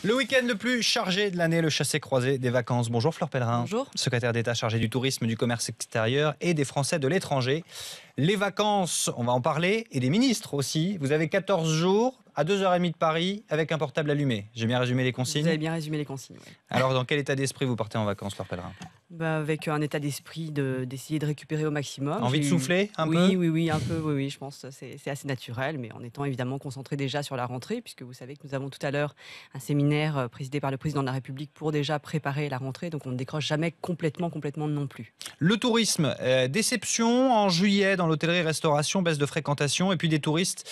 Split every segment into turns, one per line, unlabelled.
Le week-end le plus chargé de l'année, le chassé-croisé des vacances. Bonjour Fleur Pellerin.
Bonjour.
Secrétaire d'État chargé du tourisme, du commerce extérieur et des Français de l'étranger. Les vacances, on va en parler, et des ministres aussi. Vous avez 14 jours à 2h30 de Paris avec un portable allumé. J'ai bien résumé les consignes.
Vous avez bien résumé les consignes. Ouais.
Alors, dans quel état d'esprit vous partez en vacances, Fleur Pellerin?
Avec un état d'esprit d'essayer de récupérer au maximum.
Envie de souffler un peu?
Oui, un peu. Oui, je pense que c'est assez naturel, mais en étant évidemment concentré déjà sur la rentrée, puisque vous savez que nous avons tout à l'heure un séminaire présidé par le président de la République pour déjà préparer la rentrée, donc on ne décroche jamais complètement non plus.
Le tourisme, déception en juillet dans l'hôtellerie-restauration, baisse de fréquentation, et puis des touristes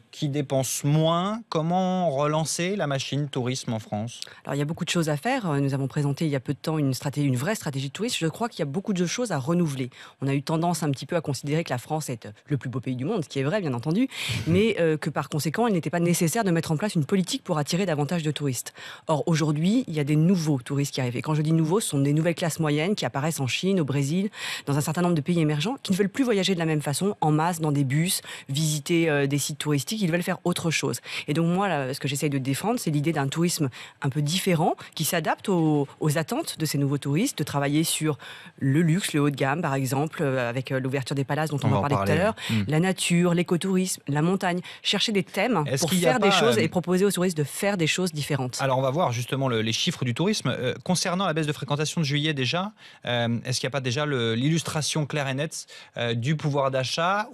qui dépensent moins. Comment relancer la machine tourisme en France?
Alors il y a beaucoup de choses à faire. Nous avons présenté il y a peu de temps une vraie stratégie de tourisme. Je crois qu'il y a beaucoup de choses à renouveler. On a eu tendance un petit peu à considérer que la France est le plus beau pays du monde, ce qui est vrai bien entendu, mais que par conséquent il n'était pas nécessaire de mettre en place une politique pour attirer davantage de touristes. Or aujourd'hui il y a des nouveaux touristes qui arrivent. Et quand je dis nouveaux, ce sont des nouvelles classes moyennes qui apparaissent en Chine, au Brésil, dans un certain nombre de pays émergents, qui ne veulent plus voyager de la même façon, en masse, dans des bus, visiter des sites touristiques. Ils veulent faire autre chose. Et donc moi, là, ce que j'essaye de défendre, c'est l'idée d'un tourisme un peu différent, qui s'adapte aux attentes de ces nouveaux touristes, de travailler sur le luxe, le haut de gamme, par exemple, avec l'ouverture des palaces dont on va parler tout à l'heure, la nature, l'écotourisme, la montagne, chercher des thèmes pour faire des choses et proposer aux touristes de faire des choses différentes.
Alors on va voir justement les chiffres du tourisme. Concernant la baisse de fréquentation de juillet déjà, est-ce qu'il n'y a pas déjà l'illustration claire et nette du pouvoir d'achat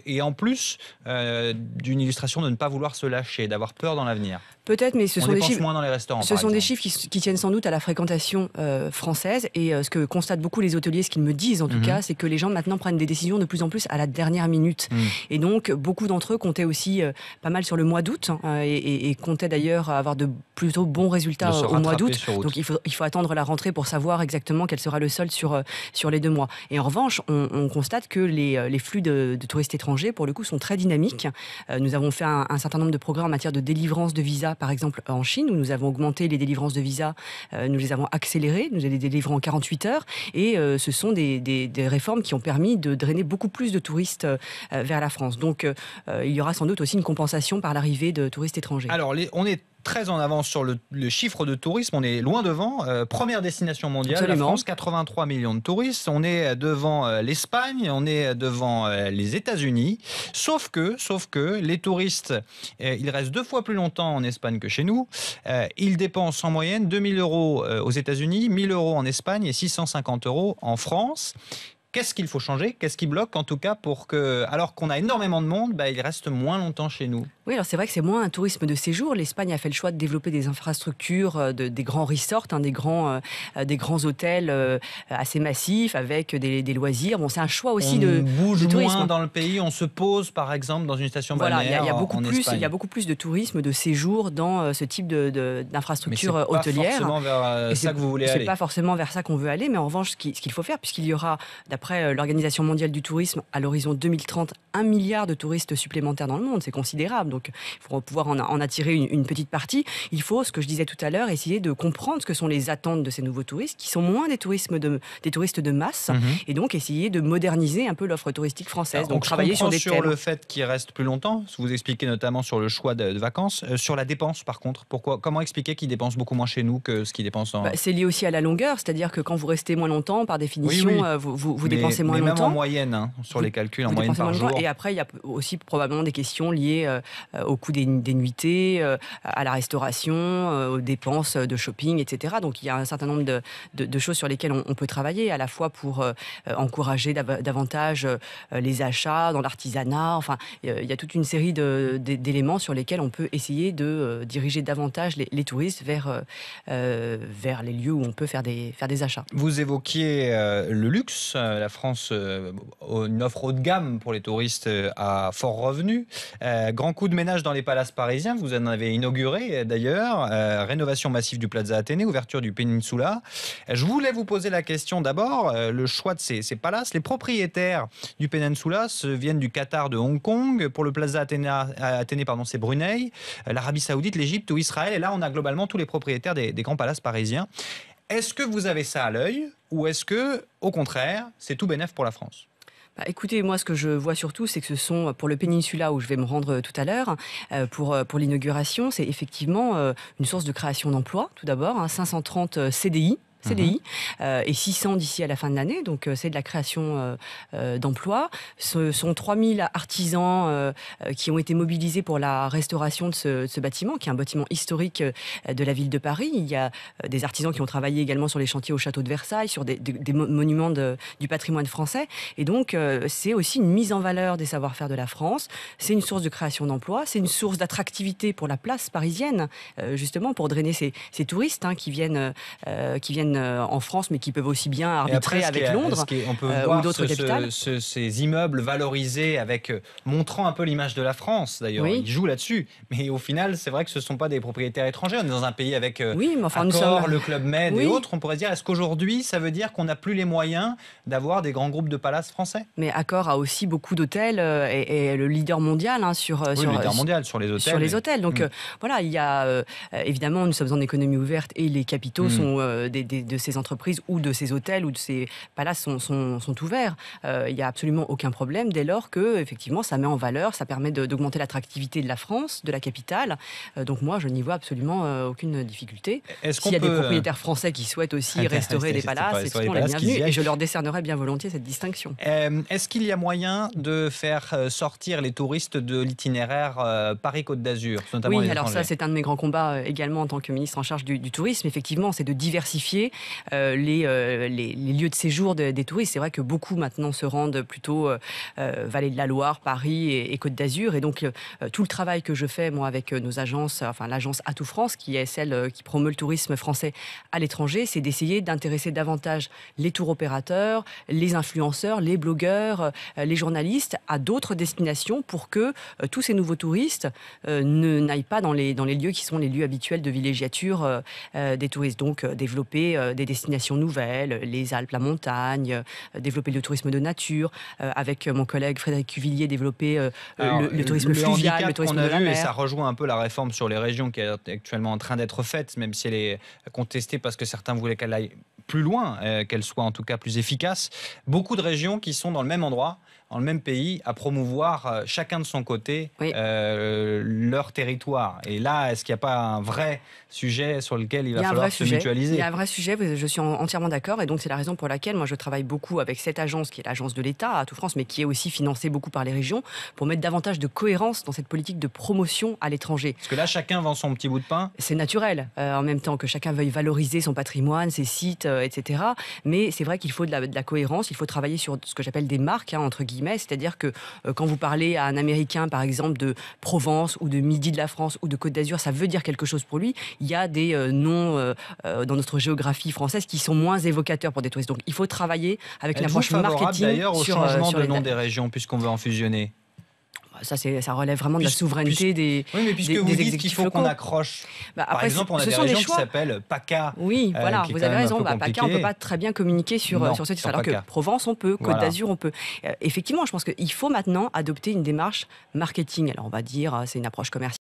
et en plus d'une illustration de ne pas vouloir se lâcher, d'avoir peur dans l'avenir?
Peut-être, mais ce sont des chiffres.
Moins dans les restaurants.
Ce sont des chiffres qui tiennent sans doute à la fréquentation française. Et ce que constatent beaucoup les hôteliers, ce qu'ils me disent en tout cas, c'est que les gens maintenant prennent des décisions de plus en plus à la dernière minute. Et donc, beaucoup d'entre eux comptaient aussi pas mal sur le mois d'août et comptaient d'ailleurs avoir de plutôt bons résultats au mois d'août. Donc, il faut attendre la rentrée pour savoir exactement quel sera le solde sur les 2 mois. Et en revanche, on constate que les flux de touristes étrangers, pour le coup, sont très dynamiques. Nous avons fait un certain nombre de progrès en matière de délivrance de visas, par exemple en Chine, où nous avons augmenté les délivrances de visas, nous les avons accélérées, nous les délivrons en 48 heures, et ce sont des réformes qui ont permis de drainer beaucoup plus de touristes vers la France. Donc il y aura sans doute aussi une compensation par l'arrivée de touristes étrangers.
Alors on est très en avance sur le chiffre de tourisme, on est loin devant. Première destination mondiale,
Absolument.
La France, 83 millions de touristes. On est devant l'Espagne, on est devant les États-Unis. Sauf que les touristes, ils restent 2 fois plus longtemps en Espagne que chez nous. Ils dépensent en moyenne 2 000 euros aux États-Unis, 1 000 euros en Espagne et 650 euros en France. Qu'est-ce qu'il faut changer? Qu'est-ce qui bloque en tout cas pour que, alors qu'on a énormément de monde, ils restent moins longtemps chez nous?
Oui, alors c'est vrai que c'est moins un tourisme de séjour. L'Espagne a fait le choix de développer des infrastructures, des grands resorts, des grands hôtels assez massifs avec des loisirs. Bon, c'est un choix aussi de
bouge
tourisme.
Moins dans le pays. On se pose par exemple dans une station balnéaire.
Voilà, il y
Espagne.
a beaucoup plus de tourisme de séjour dans ce type d'infrastructure hôtelière.
C'est pas forcément vers ça que vous voulez aller.
C'est pas forcément vers ça qu'on veut aller, mais en revanche, ce qu'il faut faire, puisqu'il y aura, d'après l'Organisation mondiale du tourisme, à l'horizon 2030, 1 milliard de touristes supplémentaires dans le monde, c'est considérable. Donc, il faut pouvoir en attirer une petite partie. Il faut, ce que je disais tout à l'heure, essayer de comprendre ce que sont les attentes de ces nouveaux touristes, qui sont moins des touristes de masse, et donc essayer de moderniser un peu l'offre touristique française.
Alors,
donc, travailler sur des thèmes.
Le fait qu'ils restent plus longtemps, vous expliquez notamment sur le choix de vacances, sur la dépense par contre. Comment expliquer qu'ils dépensent beaucoup moins chez nous que ce qu'ils dépensent en...
C'est lié aussi à la longueur, c'est-à-dire que quand vous restez moins longtemps, par définition, vous dépensez moins longtemps.
Même en moyenne, sur les calculs, en moyenne par jour.
Et après, il y a aussi probablement des questions liées au coût des nuitées, à la restauration, aux dépenses de shopping, etc. Donc il y a un certain nombre de choses sur lesquelles on peut travailler, à la fois pour encourager davantage les achats dans l'artisanat. Enfin, il y a toute une série d'éléments sur lesquels on peut essayer de diriger davantage les touristes vers les lieux où on peut faire des achats.
Vous évoquiez le luxe, la France, une offre haut de gamme pour les touristes à fort revenu. Grand coup de ménage dans les palaces parisiens, vous en avez inauguré d'ailleurs. Rénovation massive du Plaza Athénée, ouverture du Peninsula. Je voulais vous poser la question d'abord, le choix de ces palaces. Les propriétaires du Peninsula viennent du Qatar, de Hong Kong. Pour le Plaza Athénée, c'est Brunei, l'Arabie Saoudite, l'Égypte ou Israël. Et là, on a globalement tous les propriétaires des grands palaces parisiens. Est-ce que vous avez ça à l'œil ou est-ce que, au contraire, c'est tout bénef pour la France ?
Écoutez, moi, ce que je vois surtout, c'est que ce sont, pour le Péninsula, où je vais me rendre tout à l'heure, pour l'inauguration, c'est effectivement une source de création d'emplois, tout d'abord, hein, 530 CDI.
Mhm.
CDI, et 600 d'ici à la fin de l'année, donc c'est de la création d'emplois. Ce sont 3000 artisans qui ont été mobilisés pour la restauration de ce bâtiment, qui est un bâtiment historique de la ville de Paris. Il y a des artisans qui ont travaillé également sur les chantiers au château de Versailles, sur des monuments du patrimoine français. Et donc, c'est aussi une mise en valeur des savoir-faire de la France. C'est une source de création d'emplois. C'est une source d'attractivité pour la place parisienne, justement, pour drainer ces touristes qui viennent en France, mais qui peuvent aussi bien arbitrer avec Londres
on peut
ou
voir
d'autres capitales.
ces immeubles valorisés montrant un peu l'image de la France, d'ailleurs.
Oui.
Ils jouent là-dessus. Mais au final, c'est vrai que ce ne sont pas des propriétaires étrangers. On est dans un pays avec
Oui, mais enfin,
Accor, le Club Med
Oui.
et autres. On pourrait se dire, est-ce qu'aujourd'hui, ça veut dire qu'on n'a plus les moyens d'avoir des grands groupes de palaces français?
Mais Accor a aussi beaucoup d'hôtels et le leader mondial
le leader mondial sur les hôtels.
Sur les hôtels. Donc voilà, il y a évidemment, nous sommes en économie ouverte et les capitaux sont de ces entreprises ou de ces hôtels ou de ces palaces sont ouverts. Il n'y a absolument aucun problème dès lors que effectivement ça met en valeur, ça permet d'augmenter l'attractivité de la France, de la capitale. Donc moi, je n'y vois absolument aucune difficulté. S'il y a des propriétaires français qui souhaitent aussi restaurer des palaces, c'est les bienvenus et je leur décernerai bien volontiers cette distinction.
Est-ce qu'il y a moyen de faire sortir les touristes de l'itinéraire Paris-Côte d'Azur, notamment
Oui,
les
alors
étrangers?
ça, c'est un de mes grands combats également en tant que ministre en charge du tourisme. Effectivement, c'est de diversifier les lieux de séjour des touristes. C'est vrai que beaucoup maintenant se rendent plutôt Vallée de la Loire, Paris et Côte d'Azur. Et donc, tout le travail que je fais, moi, avec nos agences, enfin l'agence Atout France, qui est celle qui promeut le tourisme français à l'étranger, c'est d'essayer d'intéresser davantage les tour opérateurs, les influenceurs, les blogueurs, les journalistes à d'autres destinations pour que tous ces nouveaux touristes n'aillent pas dans les lieux qui sont les lieux habituels de villégiature des touristes. Donc, développer des destinations nouvelles, les Alpes, la montagne, développer le tourisme de nature, avec mon collègue Frédéric Cuvillier, développer le tourisme fluvial, le tourisme de la mer.
Et ça rejoint un peu la réforme sur les régions qui est actuellement en train d'être faite, même si elle est contestée parce que certains voulaient qu'elle aille plus loin, qu'elle soit en tout cas plus efficace. Beaucoup de régions qui sont dans le même endroit, dans le même pays, à promouvoir chacun de son côté leur territoire. Et là, est-ce qu'il n'y a pas un vrai sujet sur lequel il va falloir se mutualiser?
Il y a un vrai sujet, je suis entièrement d'accord. Et donc, c'est la raison pour laquelle moi, je travaille beaucoup avec cette agence, qui est l'agence de l'État, Atout France, mais qui est aussi financée beaucoup par les régions, pour mettre davantage de cohérence dans cette politique de promotion à l'étranger.
Parce que là, chacun vend son petit bout de pain.
C'est naturel, en même temps que chacun veuille valoriser son patrimoine, ses sites, etc. Mais c'est vrai qu'il faut de la cohérence, il faut travailler sur ce que j'appelle des marques, entre guillemets. C'est-à-dire que quand vous parlez à un Américain, par exemple, de Provence ou de Midi de la France ou de Côte d'Azur, ça veut dire quelque chose pour lui. Il y a des noms dans notre géographie française qui sont moins évocateurs pour des touristes. Donc il faut travailler avec l'approche marketing
d'ailleurs au changement de nom
les
des régions, puisqu'on veut en fusionner.
Ça relève vraiment de la souveraineté des
Oui, mais puisque vous dites qu'il faut qu'on accroche. Par exemple, on a des régions qui s'appellent PACA.
Oui, voilà, vous avez raison. PACA, on ne peut pas très bien communiquer sur ce titre. Alors que Provence, on peut. Côte d'Azur, on peut. Effectivement, je pense qu'il faut maintenant adopter une démarche marketing. Alors, on va dire, c'est une approche commerciale.